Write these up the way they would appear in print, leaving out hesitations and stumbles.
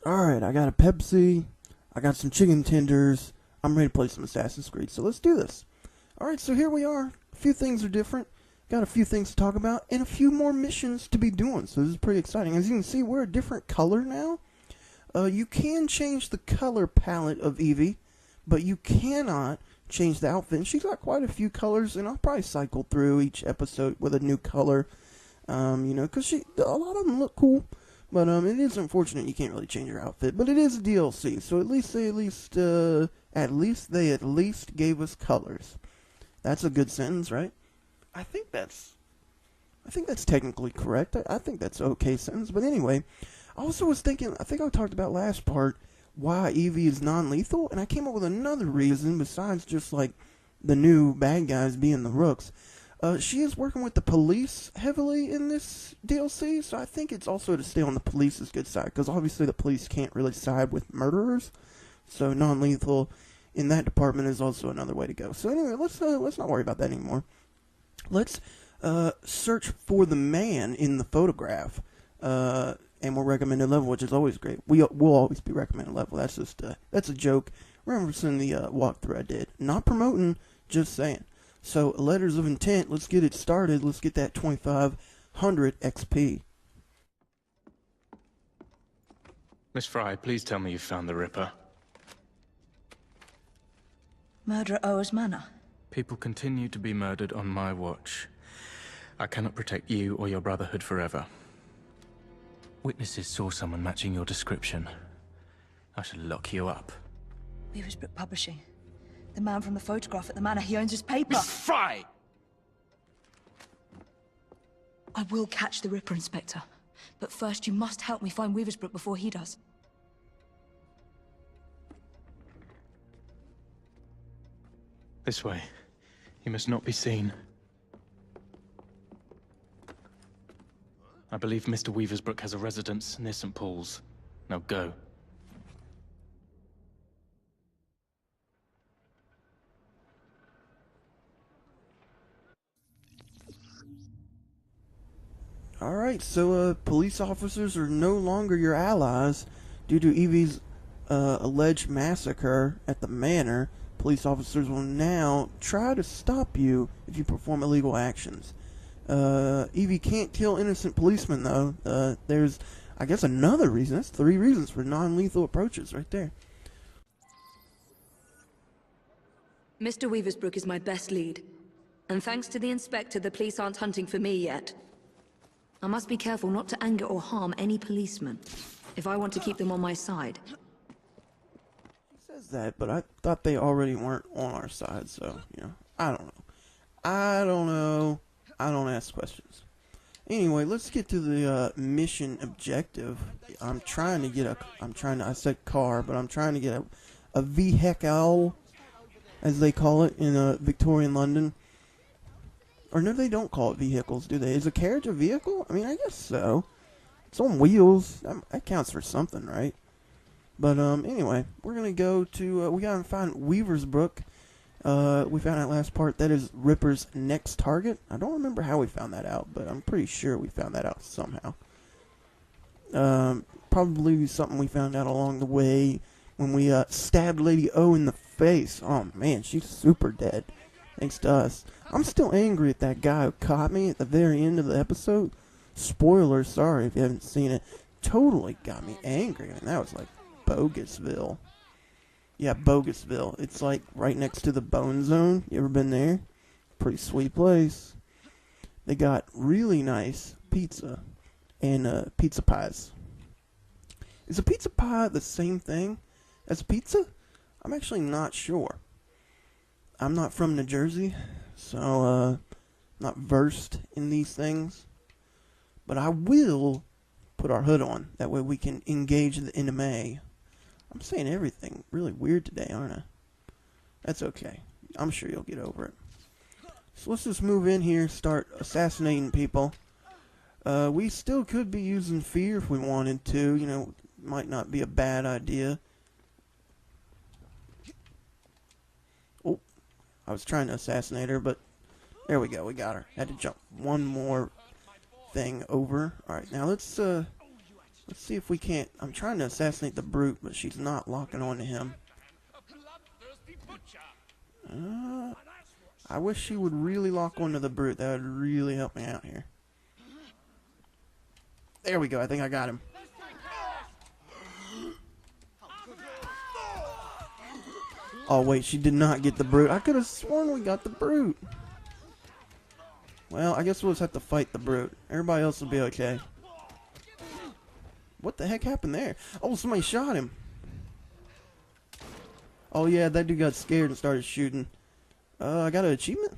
Alright, I got a Pepsi, I got some chicken tenders, I'm ready to play some Assassin's Creed, so let's do this. Alright, so here we are. A few things are different, got a few things to talk about, and a few more missions to be doing, so this is pretty exciting. As you can see, we're a different color now. You can change the color palette of Evie, but you cannot change the outfit. And she's got quite a few colors, and I'll probably cycle through each episode with a new color, because a lot of them look cool. But it is unfortunate you can't really change your outfit. But it is a DLC, so at least they gave us colors. That's a good sentence, right? I think that's technically correct. I think that's an okay sentence. But anyway, I also was thinking, I think I talked about last part why Evie is non-lethal, and I came up with another reason besides just like the new bad guys being the Rooks. She is working with the police heavily in this DLC, so I think it's also to stay on the police's good side, because obviously the police can't really side with murderers, so non-lethal in that department is also another way to go. So anyway, let's not worry about that anymore. Let's search for the man in the photograph, and we're recommended level, which is always great. We'll always be recommended level. That's just that's a joke. Referencing the walkthrough I did. Not promoting, just saying. So, letters of intent, let's get it started. Let's get that 2500 XP. Miss Fry, please tell me you found the Ripper. Murder at Oa's Manor. People continue to be murdered on my watch. I cannot protect you or your Brotherhood forever. Witnesses saw someone matching your description. I should lock you up. Weaversbrook Publishing. The man from the photograph at the manor, he owns his paper. Miss Fry! I will catch the Ripper, Inspector. But first, you must help me find Weaversbrook before he does. This way. You must not be seen. I believe Mr. Weaversbrook has a residence near St. Paul's. Now go. Alright, so police officers are no longer your allies due to Evie's alleged massacre at the manor. Police officers will now try to stop you if you perform illegal actions. Evie can't kill innocent policemen, though. There's, I guess, another reason. That's 3 reasons for non-lethal approaches right there. Mr. Weaversbrook is my best lead. And thanks to the Inspector, the police aren't hunting for me yet. I must be careful not to anger or harm any policemen, if I want to keep them on my side. He says that, but I thought they already weren't on our side, so, I don't know. I don't ask questions. Anyway, let's get to the mission objective. I said car, but I'm trying to get a vehicle, as they call it in Victorian London. Or no, they don't call it vehicles, do they? Is a carriage a vehicle? I mean, I guess so. It's on wheels. That counts for something, right? But anyway, we're gonna go to. We gotta find Weaversbrook. We found that last part. That is Ripper's next target. I don't remember how we found that out, but I'm pretty sure we found that out somehow. Probably something we found out along the way when we stabbed Lady O in the face. Oh man, she's super dead. Thanks to us. I'm still angry at that guy who caught me at the very end of the episode. Spoiler, sorry if you haven't seen it. Totally got me angry. I mean, that was like Bogusville. Yeah, Bogusville. It's like right next to the Bone Zone. You ever been there? Pretty sweet place. They got really nice pizza and pizza pies. Is a pizza pie the same thing as pizza? I'm actually not sure. I'm not from New Jersey, so not versed in these things. But I will put our hood on. That way we can engage the enemy. I'm saying everything really weird today, aren't I? That's okay. I'm sure you'll get over it. So let's just move in here, start assassinating people. We still could be using fear if we wanted to. Might not be a bad idea. Oh, I was trying to assassinate her, but there we go. We got her. Had to jump one more thing over. All right, now let's Let's see if we can't. I'm trying to assassinate the brute, but she's not locking on to him. I wish she would really lock onto the brute. That would really help me out here. There we go. I think I got him. Oh, wait. She did not get the brute. I could have sworn we got the brute. Well, I guess we'll just have to fight the brute. Everybody else will be okay. What the heck happened there? Oh, somebody shot him. Oh, yeah, that dude got scared and started shooting. I got an achievement?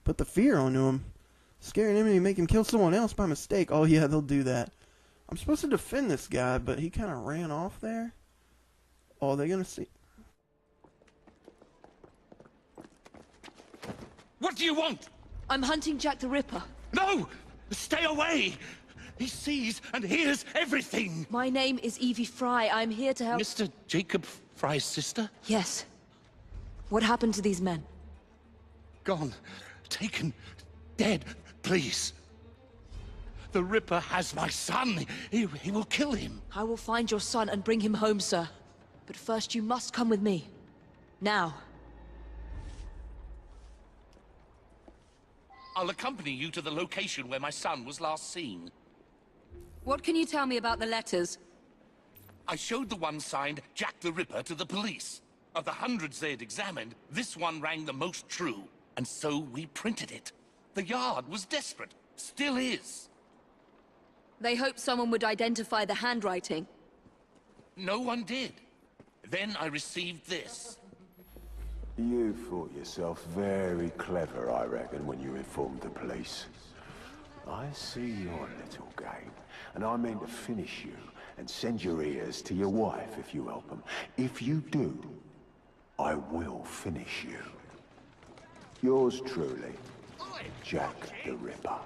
Put the fear onto him. Scare an enemy and make him kill someone else by mistake. Oh, yeah, they'll do that. I'm supposed to defend this guy, but he kind of ran off there. Oh, they're going to see. What do you want? I'm hunting Jack the Ripper. No! Stay away! He sees and hears everything! My name is Evie Fry. I'm here to help... Mr. Jacob Fry's sister? Yes. What happened to these men? Gone. Taken. Dead. Please. The Ripper has my son. He will kill him. I will find your son and bring him home, sir. But first you must come with me. Now. I'll accompany you to the location where my son was last seen. What can you tell me about the letters? I showed the one signed Jack the Ripper to the police. Of the hundreds they had examined, this one rang the most true. And so we printed it. The Yard was desperate. Still is. They hoped someone would identify the handwriting. No one did. Then I received this. You thought yourself very clever, I reckon, when you informed the police. I see your little game, and I mean to finish you and send your ears to your wife if you help them. If you do, I will finish you. Yours truly, Jack the Ripper.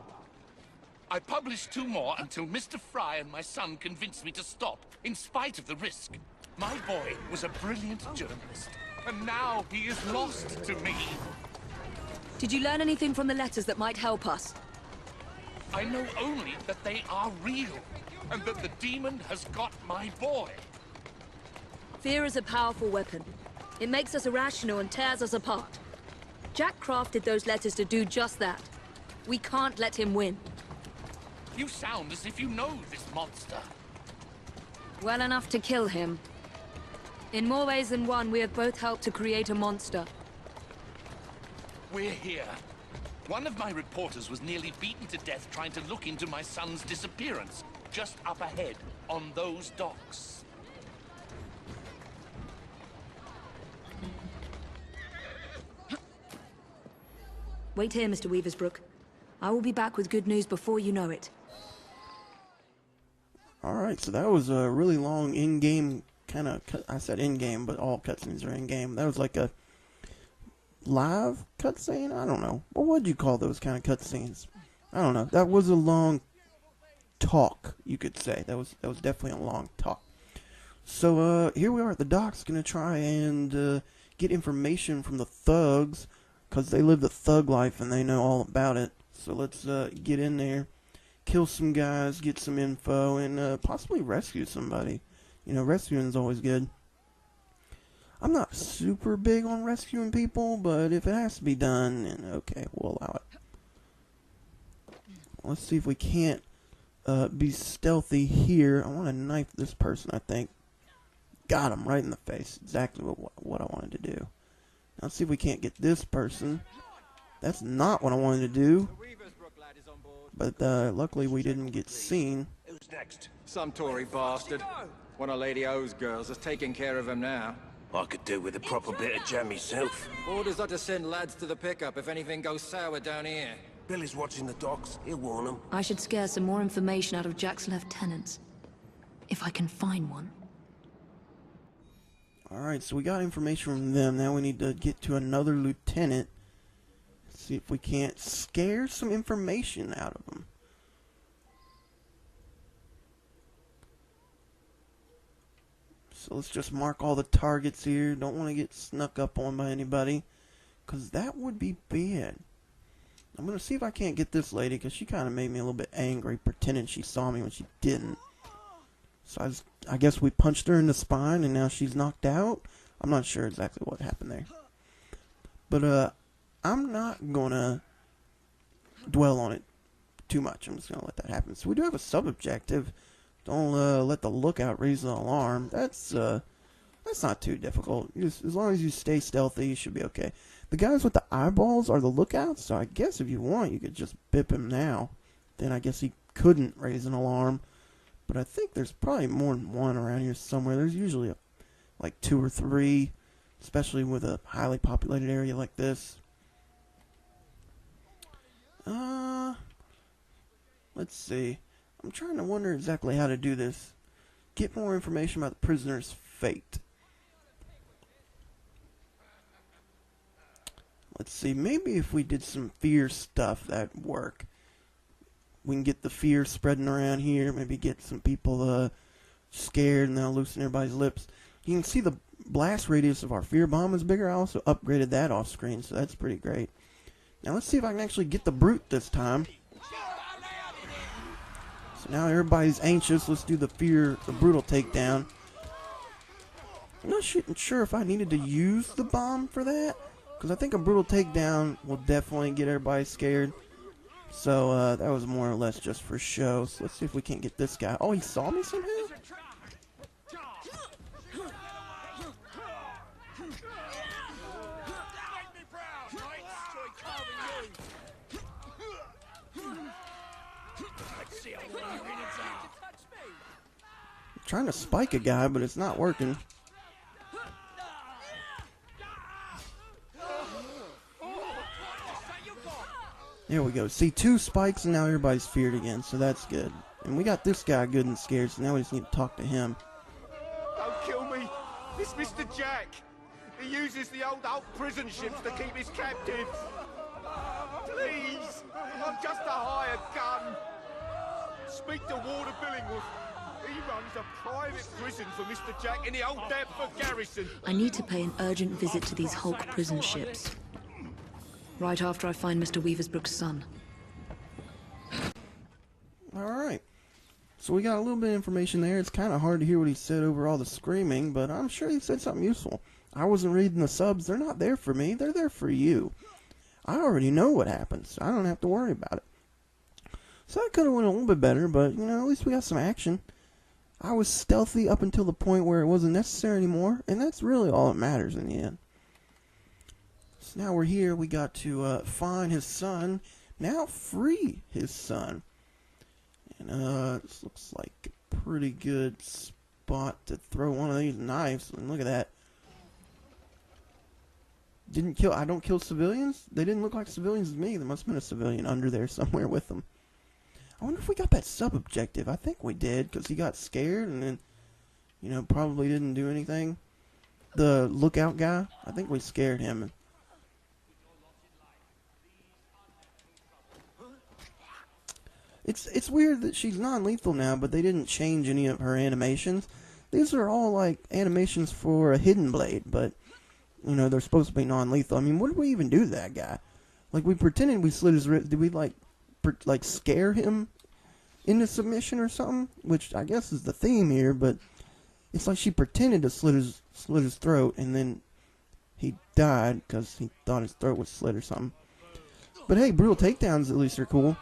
I published 2 more until Mr. Fry and my son convinced me to stop, in spite of the risk. My boy was a brilliant journalist, and now he is lost to me. Did you learn anything from the letters that might help us? I know only that they are real, and that the demon has got my boy. Fear is a powerful weapon. It makes us irrational and tears us apart. Jack crafted those letters to do just that. We can't let him win. You sound as if you know this monster. Well enough to kill him. In more ways than one, we have both helped to create a monster. We're here. One of my reporters was nearly beaten to death trying to look into my son's disappearance, just up ahead, on those docks. Wait here, Mr. Weaversbrook. I will be back with good news before you know it. Alright, so that was a really long in-game kind of... I said in-game, but all cutscenes are in-game. That was like a live cutscene? I don't know. What would you call those kind of cutscenes? I don't know. That was a long talk, you could say. That was definitely a long talk. So, here we are at the docks, gonna try and get information from the thugs, because they live the thug life and they know all about it. So let's get in there, kill some guys, get some info, and possibly rescue somebody. You know, rescuing is always good. I'm not super big on rescuing people, but if it has to be done, then okay, we'll allow it. Let's see if we can't be stealthy here. I want to knife this person, I think. Got him right in the face. Exactly what I wanted to do. Now let's see if we can't get this person. That's not what I wanted to do. But luckily we didn't get seen. Who's next? Some Tory bastard. One of Lady O's girls is taking care of him now. I could do with a proper bit of jam myself. Orders are to send lads to the pickup if anything goes sour down here. Billy's watching the docks. He'll warn them. I should scare some more information out of Jack's lieutenants. If I can find one. Alright, so we got information from them. Now we need to get to another lieutenant. See if we can't scare some information out of them. So let's just mark all the targets here. Don't want to get snuck up on by anybody, because that would be bad. I'm going to see if I can't get this lady, because she kind of made me a little bit angry, pretending she saw me when she didn't. So I guess we punched her in the spine and now she's knocked out. I'm not sure exactly what happened there. But I'm not gonna dwell on it too much. I'm just gonna let that happen. So we do have a sub-objective. Don't let the lookout raise the alarm. That's not too difficult. As long as you stay stealthy, you should be okay. The guys with the eyeballs are the lookouts, so I guess if you want, you could just bip him now. Then I guess he couldn't raise an alarm. But I think there's probably more than one around here somewhere. There's usually like 2 or 3, especially with a highly populated area like this. Let's see. I'm trying to wonder exactly how to do this. Get more information about the prisoner's fate. Let's see. Maybe if we did some fear stuff, that'd work. We can get the fear spreading around here. Maybe get some people scared and that'll loosen everybody's lips. You can see the blast radius of our fear bomb is bigger. I also upgraded that off screen, so that's pretty great. Now let's see if I can actually get the brute this time. So now everybody's anxious. Let's do the brutal takedown. I'm not sure if I needed to use the bomb for that, because I think a brutal takedown will definitely get everybody scared. So that was more or less just for show. So let's see if we can't get this guy. Oh, he saw me somehow? I'm trying to spike a guy, but it's not working. There we go. See, 2 spikes and now everybody's feared again, so that's good. And we got this guy good and scared, so now we just need to talk to him. Don't kill me. It's Mr. Jack. He uses the old prison ships to keep his captives. Please, I'm just a hired gun. Speak to Warder Billingworth. He runs a private prison for Mr. Jack in the old Deptford garrison. I need to pay an urgent visit to these Hulk prison ships. Right after I find Mr. Weaversbrook's son. Alright. So we got a little bit of information there. It's kind of hard to hear what he said over all the screaming, but I'm sure he said something useful. I wasn't reading the subs. They're not there for me. They're there for you. I already know what happens. I don't have to worry about it. So that could have went a little bit better, but, you know, at least we got some action. I was stealthy up until the point where it wasn't necessary anymore, and that's really all that matters in the end. So now we're here. We got to find his son. Now free his son. And this looks like a pretty good spot to throw one of these knives. And look at that. I don't kill civilians? They didn't look like civilians to me. There must have been a civilian under there somewhere with them. I wonder if we got that sub-objective. I think we did, because he got scared and then, you know, probably didn't do anything. The lookout guy, I think we scared him. It's weird that she's non-lethal now, but they didn't change any of her animations. These are all, like, animations for a hidden blade, but, you know, they're supposed to be non-lethal. I mean, what did we even do to that guy? Like, we pretended we slit his wrist. Did we, like scare him into submission or something? Which I guess is the theme here, but it's like she pretended to slit his throat, and then he died because he thought his throat was slit or something. But hey, brutal takedowns at least are cool.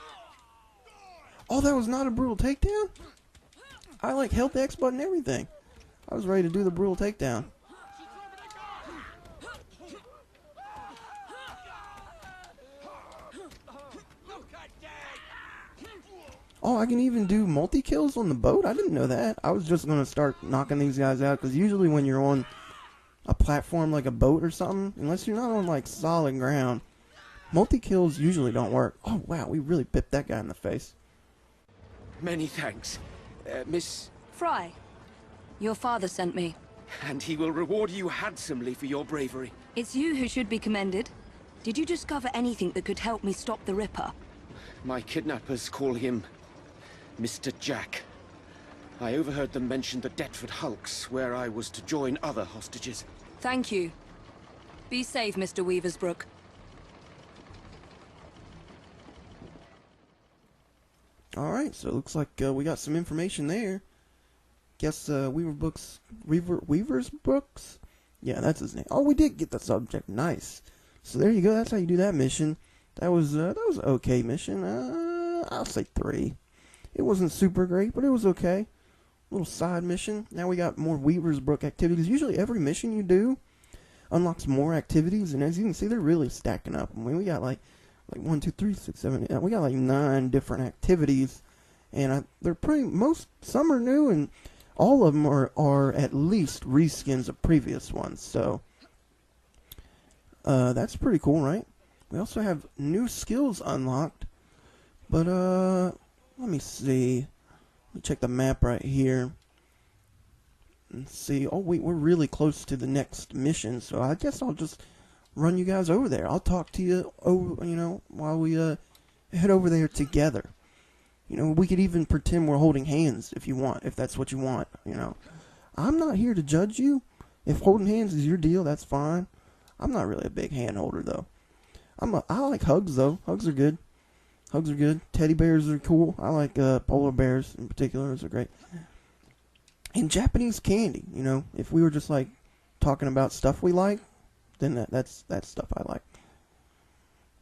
Oh, that was not a brutal takedown? I like held the X button and everything. I was ready to do the brutal takedown. Oh, I can even do multi-kills on the boat? I didn't know that. I was just going to start knocking these guys out, because usually when you're on a platform like a boat or something, unless you're not on, like, solid ground, multi-kills usually don't work. Oh, wow, we really bipped that guy in the face. Many thanks, Miss... Fry, your father sent me. And he will reward you handsomely for your bravery. It's you who should be commended. Did you discover anything that could help me stop the Ripper? My kidnappers call him Mr. Jack. I overheard them mention the Deptford Hulks, where I was to join other hostages. Thank you. Be safe, Mr. Weaversbrook. Alright, so it looks like we got some information there. guess Weaver's Brooks? Yeah, that's his name. Oh, we did get the subject. Nice. So there you go. That's how you do that mission. That was an okay mission. I'll say 3. It wasn't super great, but it was okay. Little side mission. Now we got more Weaver's Brook activities. Usually every mission you do unlocks more activities, and as you can see, they're really stacking up. I mean, we got like 1, 2, 3, 6, 7, 8. We got like 9 different activities, and they're some are new, and all of them are at least reskins of previous ones. So that's pretty cool, right? We also have new skills unlocked, but let me see. Let me check the map right here and see. Oh wait, we're really close to the next mission, so I guess I'll just run you guys over there. I'll talk to you while we head over there together. We could even pretend we're holding hands if you want, if that's what you want. I'm not here to judge you. If holding hands is your deal, that's fine. I'm not really a big hand holder though. I like hugs though. Hugs are good. Hugs are good. Teddy bears are cool. I like polar bears in particular. Those are great. And Japanese candy. If we were just like talking about stuff we like, then that's stuff I like.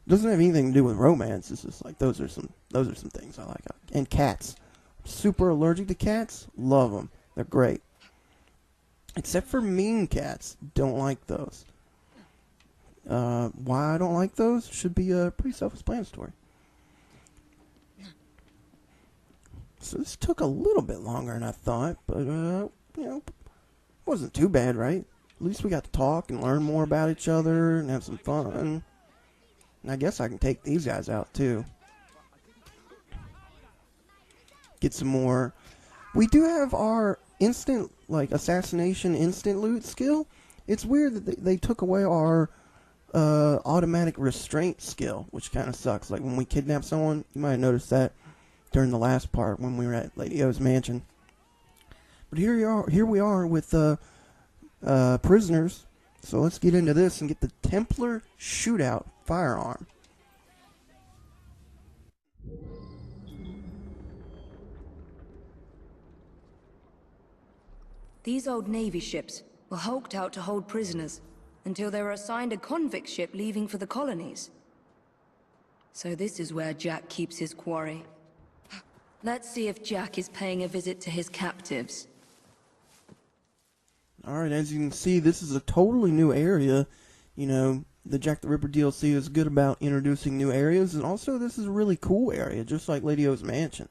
Doesn't have anything to do with romance. It's just like those are some things I like. And cats. Super allergic to cats. Love them. They're great. Except for mean cats. Don't like those. Why I don't like those should be pretty self-explanatory. So this took a little bit longer than I thought, but wasn't too bad, right? At least we got to talk and learn more about each other and have some fun. And I guess I can take these guys out too. Get some more. We do have our instant, assassination instant loot skill. It's weird that they took away our automatic restraint skill, which kind of sucks. Like when we kidnap someone, you might have noticed that during the last part when we were at Lady O's mansion. But here we are with prisoners. So let's get into this and get the Templar shootout firearm. These old Navy ships were hulked out to hold prisoners until they were assigned a convict ship leaving for the colonies. So this is where Jack keeps his quarry. Let's see if Jack is paying a visit to his captives. Alright, as you can see, this is a totally new area. The Jack the Ripper DLC is good about introducing new areas, and also this is a really cool area, just like Lady O's mansion.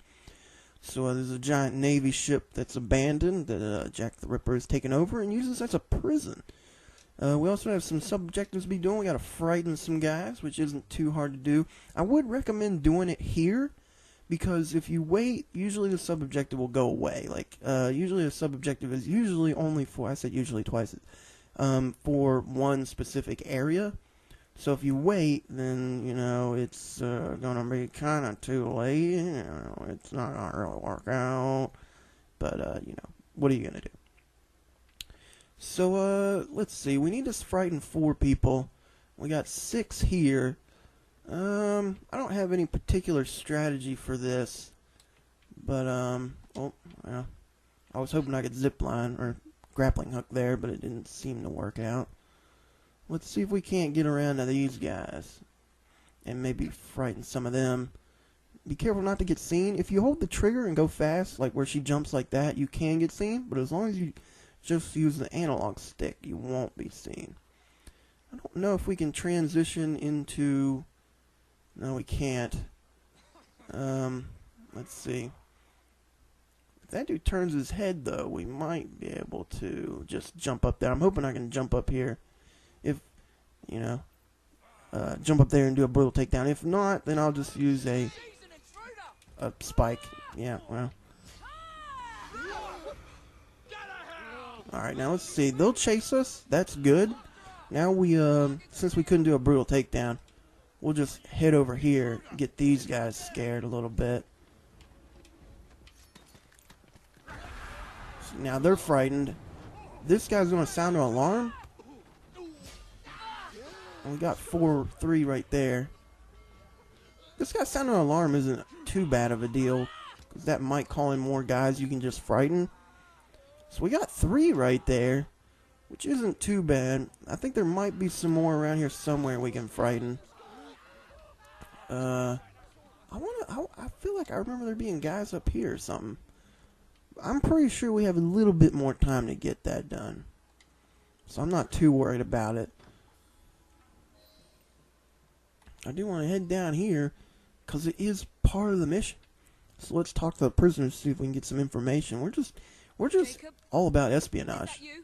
So there's a giant Navy ship that's abandoned that Jack the Ripper has taken over and uses as a prison. We also have some sub-objectives to be doing. We gotta frighten some guys, which isn't too hard to do. I would recommend doing it here, because if you wait, usually the sub-objective will go away. Usually the sub-objective is usually only for, I said usually twice, for one specific area. So if you wait, then, it's gonna be kind of too late. It's not gonna really work out. But, what are you gonna do? So, let's see. We need to frighten 4 people. We got 6 here. I don't have any particular strategy for this, but, I was hoping I could zipline or grappling hook there, but it didn't seem to work out. Let's see if we can't get around to these guys and maybe frighten some of them. Be careful not to get seen. If you hold the trigger and go fast, like where she jumps like that, you can get seen, but as long as you just use the analog stick, you won't be seen. I don't know if we can transition into... No, we can't. Let's see. If that dude turns his head, though, we might be able to just jump up there. I'm hoping I can jump up here. If, jump up there and do a brutal takedown. If not, then I'll just use a spike. Yeah, well. Alright, now let's see. They'll chase us. That's good. Now we, since we couldn't do a brutal takedown, we'll just head over here, get these guys scared a little bit. So now they're frightened. This guy's going to sound an alarm. And we got 4-3 right there. This guy sounding an alarm isn't too bad of a deal, because that might call in more guys you can just frighten. So we got 3 right there, which isn't too bad. I think there might be some more around here somewhere we can frighten. I feel like I remember there being guys up here or something. I'm pretty sure we have a little bit more time to get that done. So I'm not too worried about it. I do want to head down here because it is part of the mission. So let's talk to the prisoners, see if we can get some information. We're just Jacob, all about is espionage. that you?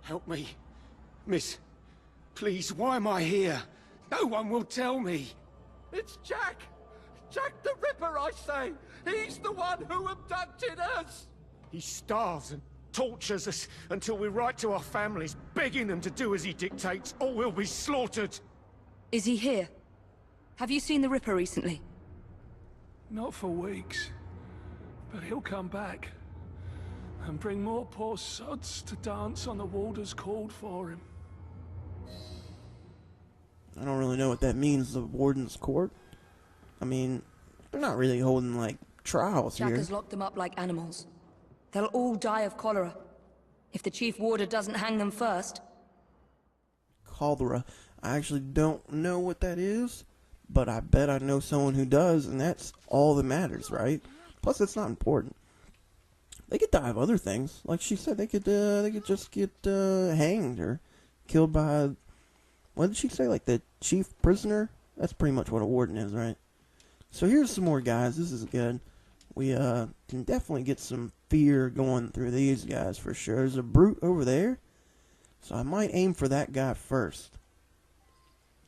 Help me. Miss, please, why am I here? No one will tell me. It's Jack! Jack the Ripper, I say! He's the one who abducted us! He starves and tortures us until we write to our families, begging them to do as he dictates, or we'll be slaughtered. Is he here? Have you seen the Ripper recently? Not for weeks. But he'll come back. And bring more poor sods to dance on the Warder's called for him. I don't really know what that means, the Warden's Court. I mean, they're not really holding, like, trials Jack here. has locked them up like animals. They'll all die of cholera. If the Chief Warder doesn't hang them first. Cholera. I actually don't know what that is, but I bet I know someone who does, and that's all that matters, right? Plus, it's not important. They could die of other things. Like she said, they could just get hanged or killed by, what did she say, like the chief prisoner? That's pretty much what a warden is, right? So here's some more guys. This is good. We can definitely get some fear going through these guys for sure. There's a brute over there, so I might aim for that guy first,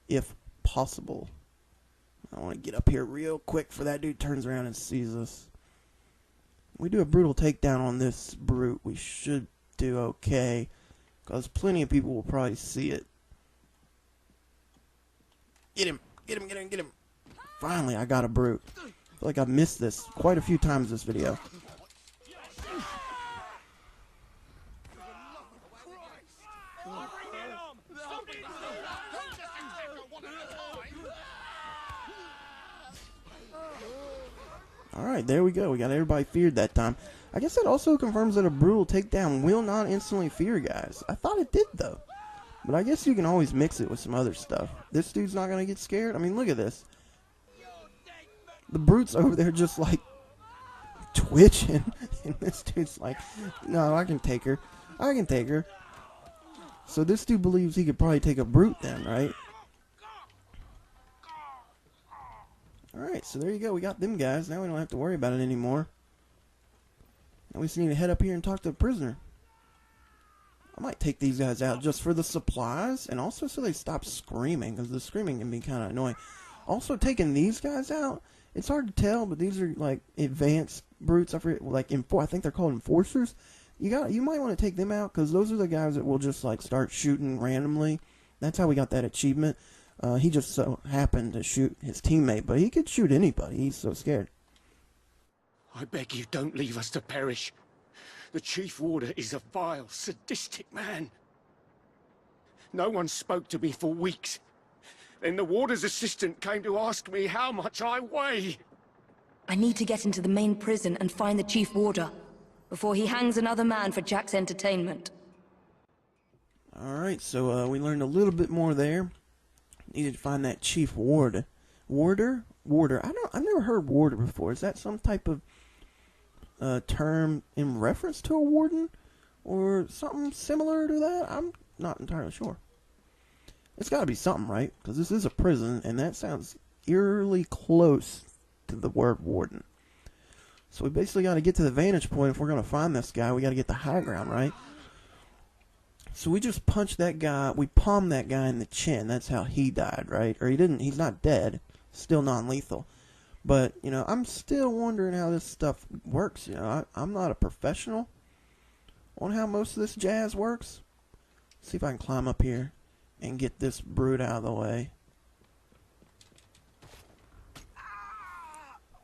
if possible. I want to get up here real quick before that dude turns around and sees us. We do a brutal takedown on this brute, we should do okay, because plenty of people will probably see it. Get him! Get him! Get him! Get him! Finally, I got a brute. I feel like I've missed this quite a few times this video. Alright, there we go. We got everybody feared that time. I guess that also confirms that a brutal takedown will not instantly fear guys. I thought it did, though. But I guess you can always mix it with some other stuff. This dude's not going to get scared. I mean, look at this. The brute's over there just, like, twitching. And this dude's like, no, I can take her. I can take her. So this dude believes he could probably take a brute then, right? Alright, so there you go. We got them guys. Now we don't have to worry about it anymore. Now we just need to head up here and talk to the prisoner. I might take these guys out just for the supplies, and also so they stop screaming, because the screaming can be kind of annoying. Also, taking these guys out, it's hard to tell, but these are like advanced brutes. I forget, like I think they're called enforcers. You might want to take them out, because those are the guys that will just like start shooting randomly. That's how we got that achievement. He just so happened to shoot his teammate, but he could shoot anybody. He's so scared. I beg you, don't leave us to perish. The Chief Warder is a vile, sadistic man. No one spoke to me for weeks. Then the Warder's assistant came to ask me how much I weigh. I need to get into the main prison and find the Chief Warder before he hangs another man for Jack's entertainment. Alright, so we learned a little bit more there. Needed to find that Chief Warder. Warder? I've never heard warder before. Is that some type of term in reference to a warden? Or something similar to that? I'm not entirely sure. It's gotta be something, right? Because this is a prison, and that sounds eerily close to the word warden. So we basically gotta get to the vantage point. If we're gonna find this guy, we gotta get the high ground, right? So we just punched that guy, we palmed that guy in the chin. That's how he died, right? Or he's not dead. Still non-lethal. But, you know, I'm still wondering how this stuff works, you know. I'm not a professional on how most of this jazz works. See if I can climb up here and get this brute out of the way.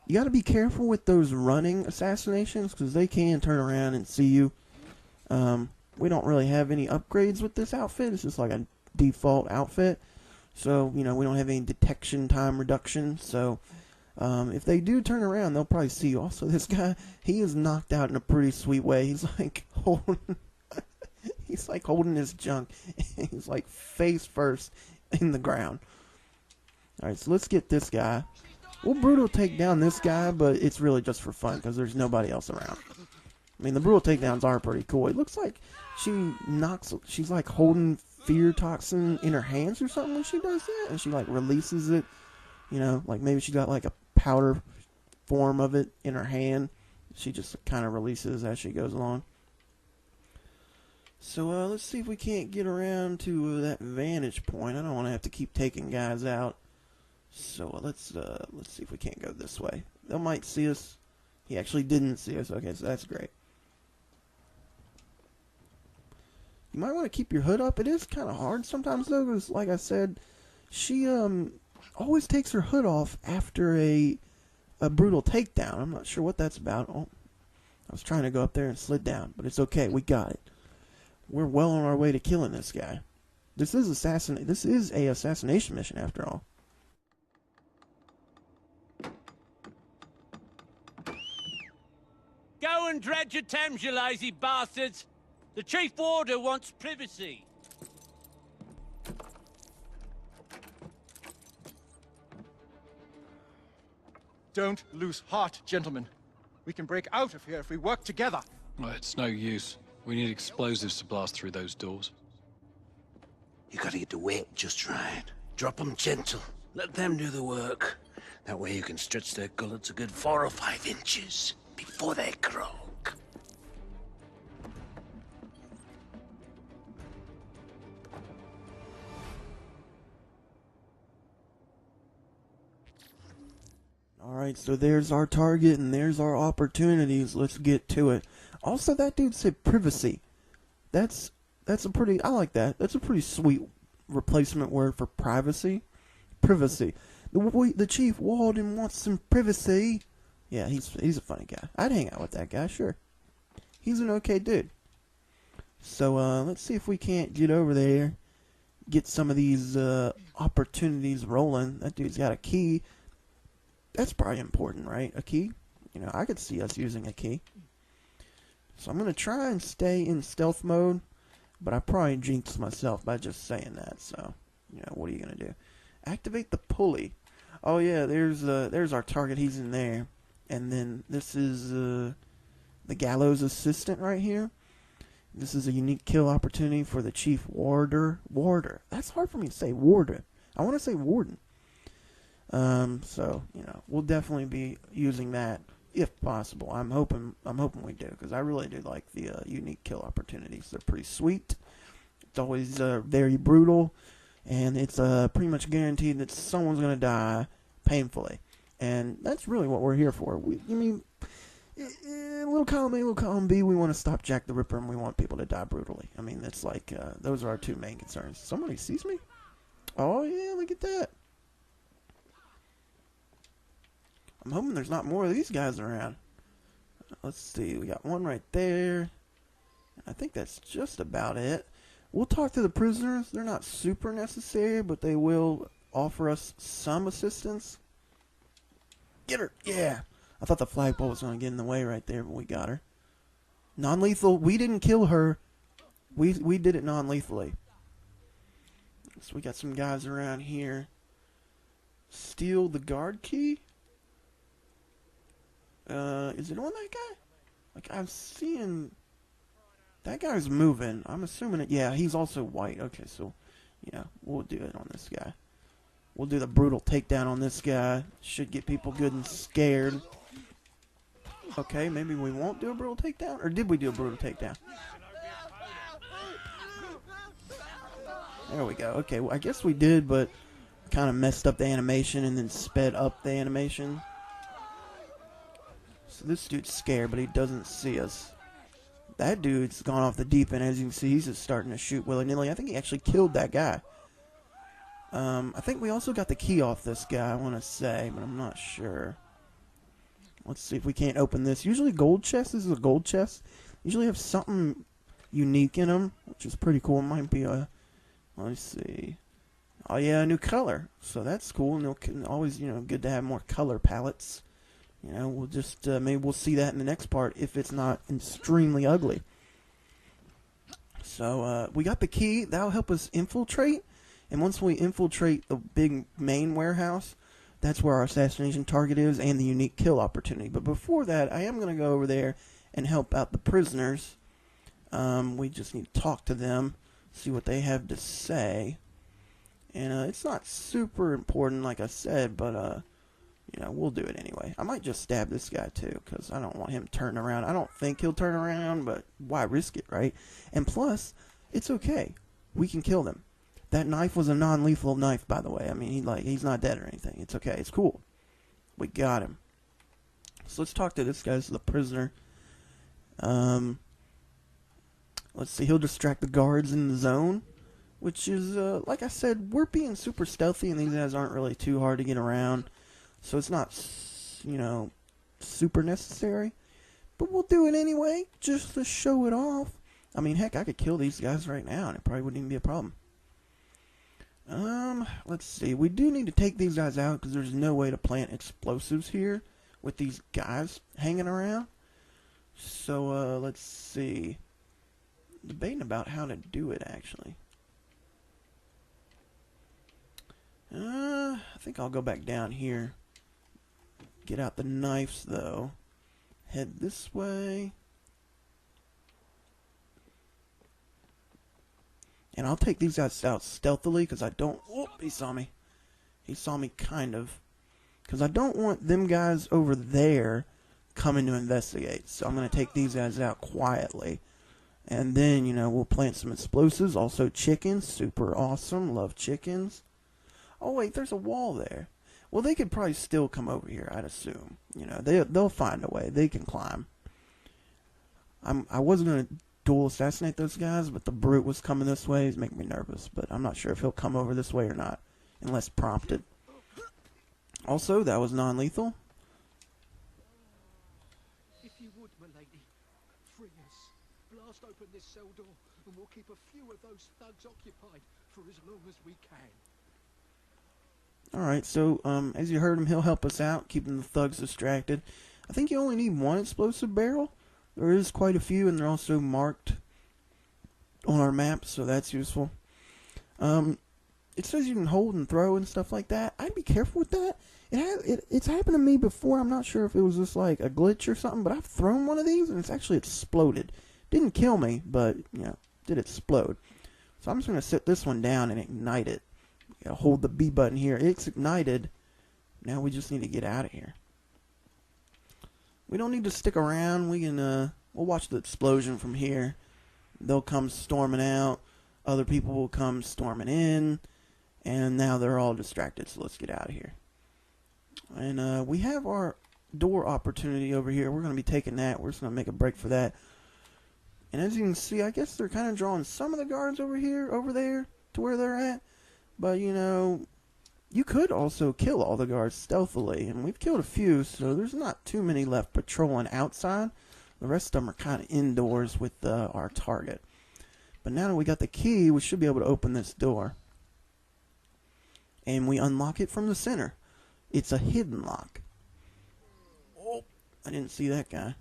You gotta be careful with those running assassinations, because they can turn around and see you. We don't really have any upgrades with this outfit. It's just like a default outfit. So, you know, we don't have any detection time reduction. So, If they do turn around, they'll probably see you. Also, this guy, he is knocked out in a pretty sweet way. He's like holding his junk. He's like face first in the ground. Alright, so let's get this guy. We'll brutal take down this guy, but it's really just for fun because there's nobody else around. I mean, the brutal takedowns are pretty cool. It looks like she's like holding fear toxin in her hands or something when she does that, and she like releases it. You know, like maybe she got like a powder form of it in her hand. She just kind of releases as she goes along. So let's see if we can't get around to that vantage point. I don't want to have to keep taking guys out. So let's see if we can't go this way. They might see us. He actually didn't see us. Okay, so that's great. You might want to keep your hood up. It is kind of hard sometimes though, because like I said, she always takes her hood off after a brutal takedown. I'm not sure what that's about. Oh, I was trying to go up there and slid down, but it's okay. We got it. We're well on our way to killing this guy. This is a assassination mission after all. Go and dredge your Thames, you lazy bastards. The Chief Warder wants privacy. Don't lose heart, gentlemen. We can break out of here if we work together. Well, it's no use. We need explosives to blast through those doors. You gotta get the weight just right. Drop them gentle. Let them do the work. That way you can stretch their gullets a good 4 or 5 inches before they croak. Alright, so there's our target and there's our opportunities. Let's get to it. Also, that dude said privacy. That's a pretty, I like that. That's a pretty sweet replacement word for privacy. Privacy. The Chief Warden wants some privacy. Yeah, he's a funny guy. I'd hang out with that guy, sure. He's an okay dude. So, let's see if we can't get over there, get some of these opportunities rolling. That dude's got a key. That's probably important, right? A key? You know, I could see us using a key. So I'm going to try and stay in stealth mode, but I probably jinxed myself by just saying that. So, you know, what are you going to do? Activate the pulley. Oh, yeah, there's our target. He's in there. And then this is the gallows assistant right here. This is a unique kill opportunity for the Chief Warder. Warder. That's hard for me to say. Warder. I want to say Warden. So, you know, we'll definitely be using that if possible. I'm hoping we do, because I really do like the unique kill opportunities. They're pretty sweet. It's always very brutal, and it's pretty much guaranteed that someone's going to die painfully. And that's really what we're here for. Little column A, little column B, we want to stop Jack the Ripper, and we want people to die brutally. I mean, it's like, those are our two main concerns. Somebody sees me? Oh, yeah, look at that. I'm hoping there's not more of these guys around. Let's see, we got one right there. I think that's just about it. We'll talk to the prisoners. They're not super necessary, but they will offer us some assistance. Get her! Yeah! I thought the flagpole was going to get in the way right there, but we got her. Non-lethal. We didn't kill her. We did it non-lethally. So we got some guys around here. Steal the guard key? Is it on that guy? Like, I'm seeing... That guy's moving. I'm assuming it... Yeah, he's also white. Okay, so... Yeah, we'll do it on this guy. We'll do the brutal takedown on this guy. Should get people good and scared. Okay, maybe we won't do a brutal takedown? Or did we do a brutal takedown? There we go. Okay, well, I guess we did, but kind of messed up the animation and then sped up the animation. So this dude's scared, but he doesn't see us. That dude's gone off the deep end. As you can see, he's just starting to shoot willy-nilly. I think he actually killed that guy. I think we also got the key off this guy, I want to say, but I'm not sure. Let's see if we can't open this. Usually gold chests, this is a gold chest, usually have something unique in them, which is pretty cool. It might be a, let's see. Oh yeah, a new color. So that's cool. And always, good to have more color palettes. We'll just, maybe we'll see that in the next part if it's not extremely ugly. So, we got the key. That'll help us infiltrate. And once we infiltrate the big main warehouse, that's where our assassination target is and the unique kill opportunity. But before that, I am going to go over there and help out the prisoners. We just need to talk to them, see what they have to say. And it's not super important, like I said, but we'll do it anyway. I might just stab this guy too, because I don't want him turning around. I don't think he'll turn around, but why risk it, right? And plus, it's okay. We can kill them. That knife was a non-lethal knife, by the way. I mean, he's not dead or anything. It's okay. It's cool. We got him. So let's talk to this guy. This is the prisoner. Let's see. He'll distract the guards in the zone, which is, like I said, we're being super stealthy, and these guys aren't really too hard to get around. So it's not, super necessary. But we'll do it anyway, just to show it off. I mean, heck, I could kill these guys right now, and it probably wouldn't even be a problem. Let's see. We do need to take these guys out, because there's no way to plant explosives here with these guys hanging around. So, let's see. Debating about how to do it, actually. I think I'll go back down here. Get out the knives, though. Head this way. And I'll take these guys out stealthily, because I don't... Oh, he saw me. He saw me, kind of. Because I don't want them guys over there coming to investigate. So I'm going to take these guys out quietly. And then, we'll plant some explosives. Also chickens. Super awesome. Love chickens. Oh, wait, there's a wall there. Well, they could probably still come over here, I'd assume. They'll find a way. They can climb. I wasn't going to dual assassinate those guys, but the brute was coming this way. He's making me nervous, but I'm not sure if he'll come over this way or not, unless prompted. Also, that was non-lethal. If you would, milady, free us. Blast open this cell door, and we'll keep a few of those thugs occupied for as long as we can. Alright, so, as you heard him, he'll help us out, keeping the thugs distracted. I think you only need one explosive barrel. There is quite a few, and they're also marked on our map, so that's useful. It says you can hold and throw and stuff like that. I'd be careful with that. It's happened to me before. I'm not sure if it was just like a glitch or something, but I've thrown one of these, and it's actually exploded. Didn't kill me, but, did explode. So I'm just going to set this one down and ignite it. Hold the B button here. It's ignited. Now we just need to get out of here. We don't need to stick around. We can, we'll watch the explosion from here. They'll come storming out. Other people will come storming in. And now they're all distracted, so let's get out of here. And, we have our door opportunity over here. We're going to be taking that. We're just going to make a break for that. And as you can see, I guess they're kind of drawing some of the guards over there, to where they're at. But, you could also kill all the guards stealthily. And we've killed a few, so there's not too many left patrolling outside. The rest of them are kind of indoors with our target. But now that we got the key, we should be able to open this door. And we unlock it from the center. It's a hidden lock. Oh, I didn't see that guy.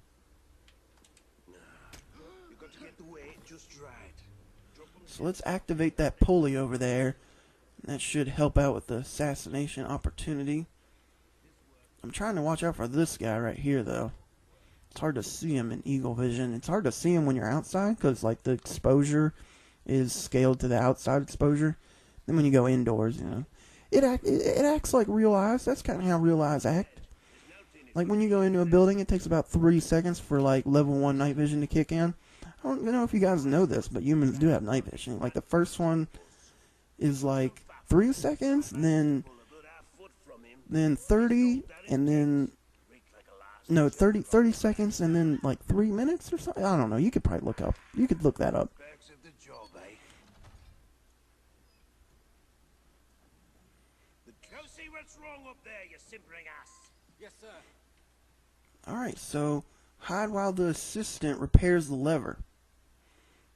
So let's activate that pulley over there. That should help out with the assassination opportunity. I'm trying to watch out for this guy right here, though. It's hard to see him in eagle vision. It's hard to see him when you're outside, because like the exposure is scaled to the outside exposure. Then when you go indoors, it acts like real eyes. That's kind of how real eyes act. Like when you go into a building, it takes about 3 seconds for like level 1 night vision to kick in. I don't know if you guys know this, but humans do have night vision. Like the first one is like 3 seconds, then 30, and then no 30 seconds, and then like 3 minutes or something. I don't know. You could probably look up. You could look that up. Go see what's wrong up there, you simpering ass. Yes, sir. All right, so hide while the assistant repairs the lever.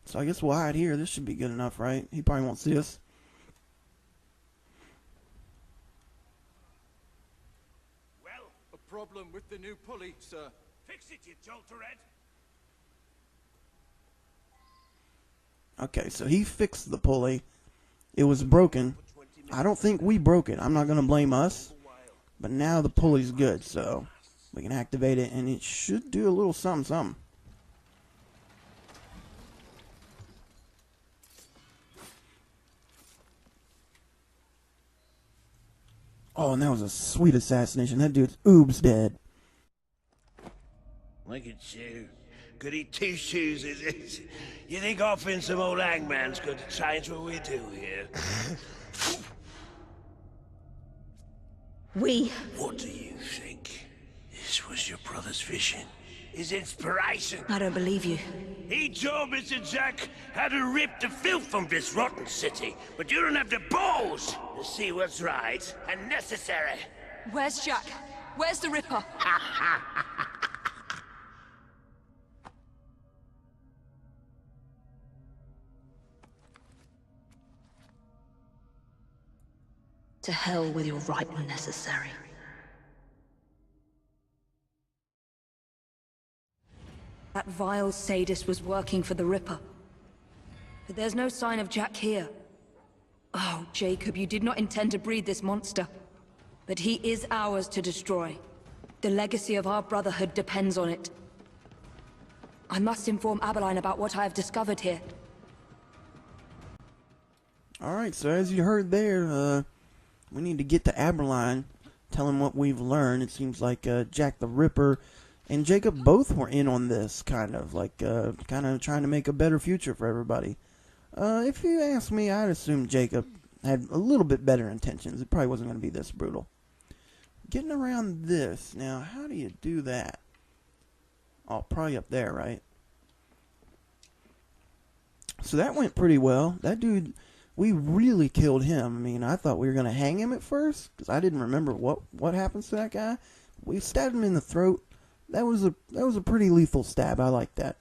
So I guess we'll hide here. This should be good enough, right? He probably won't see us. problem with the new pulley, sir? Fix it, you jolterhead! Okay, so he fixed the pulley. It was broken. I don't think we broke it. I'm not going to blame us. But now the pulley's good, so we can activate it, and it should do a little something, something. Oh, and that was a sweet assassination. That dude's oobs dead. Look at you. Goody two-shoes, is it? You think offering some old hangman's going to change what we do here? What do you think? This was your brother's vision? His inspiration? I don't believe you. He told Mr. Jack how to rip the filth from this rotten city, but you don't have the balls to see what's right and necessary. Where's Jack? Where's the Ripper? To hell with your right and necessary. That vile sadist was working for the Ripper. But there's no sign of Jack here. Oh, Jacob, you did not intend to breed this monster. But he is ours to destroy. The legacy of our brotherhood depends on it. I must inform Abeline about what I have discovered here. Alright, so as you heard there, we need to get to Abeline, tell him what we've learned. It seems like Jack the Ripper and Jacob both were in on this, kind of trying to make a better future for everybody. If you ask me, I'd assume Jacob had a little bit better intentions. It probably wasn't going to be this brutal. Getting around this, now, how do you do that? Oh, probably up there, right? So that went pretty well. That dude, we really killed him. I mean, I thought we were going to hang him at first, because I didn't remember what happens to that guy. We stabbed him in the throat. That was a pretty lethal stab. I like that.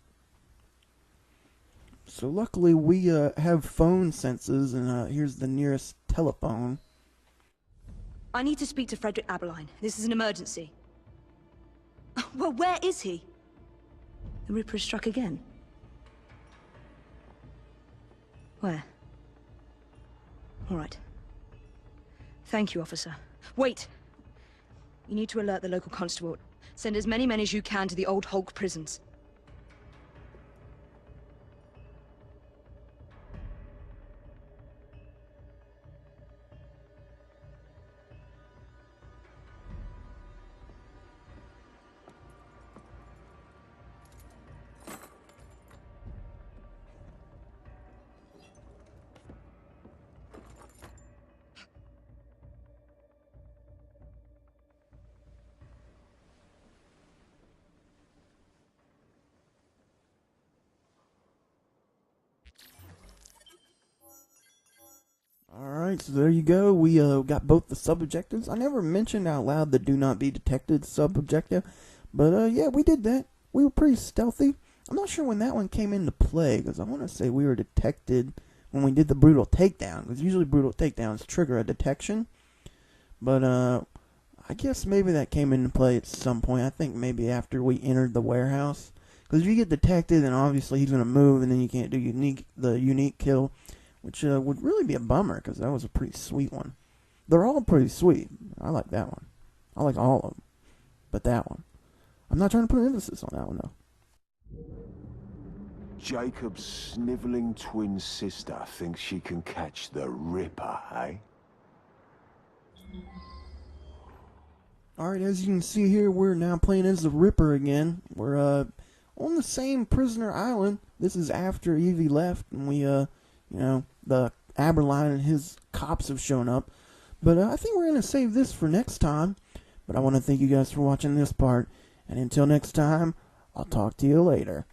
So luckily we have phone senses, and here's the nearest telephone. I need to speak to Frederick Abeline. This is an emergency. Well, where is he? The Ripper has struck again. Where? All right. Thank you, officer. Wait! You need to alert the local constable. Send as many men as you can to the old Hulk prisons. Alright, so there you go. We got both the sub-objectives. I never mentioned out loud the do not be detected sub-objective, but yeah, we did that. We were pretty stealthy. I'm not sure when that one came into play, because I want to say we were detected when we did the brutal takedown, because usually brutal takedowns trigger a detection. But I guess maybe that came into play at some point. I think maybe after we entered the warehouse. Because if you get detected, then obviously he's going to move, and then you can't do the unique kill. Which would really be a bummer, because that was a pretty sweet one. They're all pretty sweet. I like that one. I like all of them. But that one. I'm not trying to put emphasis on that one, though. Jacob's sniveling twin sister thinks she can catch the Ripper, eh? Alright, as you can see here, we're now playing as the Ripper again. We're on the same prisoner island. This is after Evie left, and we, the Aberline and his cops have shown up. But I think we're going to save this for next time. But I want to thank you guys for watching this part. And until next time, I'll talk to you later.